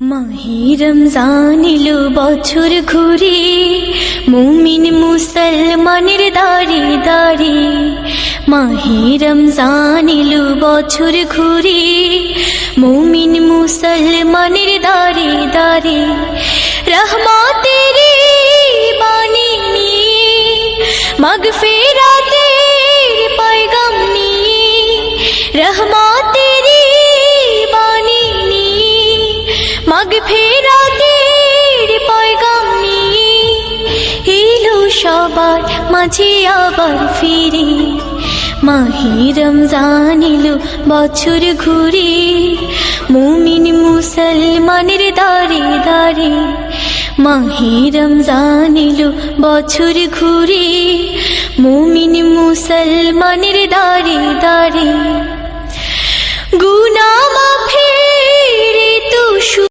মাহে রমজান এলো বছর ঘুরে, মুমিন মুসলমানের দাঁড়ে দাঁড়ে। মাহে রমজান এলো বছর ঘুরে, মুমিন মুসলমানের দাঁড়ে দাঁড়ে। রহমতের বাণী নিয়ে, মাগফিরাতের পয়গাম নিয়ে, রহমতের বাণী নিয়ে, মাগফিরাতের পয়গাম নিয়ে এলো সবার মাঝে আবার ফিরে। মাহে রমজান এলো বছর ঘুরে, মুমিন মুসলমানের দাঁড়ে দাঁড়ে। মাহে রমজান এলো বছর ঘুরে, মুমিন মুসলমানের দাঁড়ে দাঁড়ে।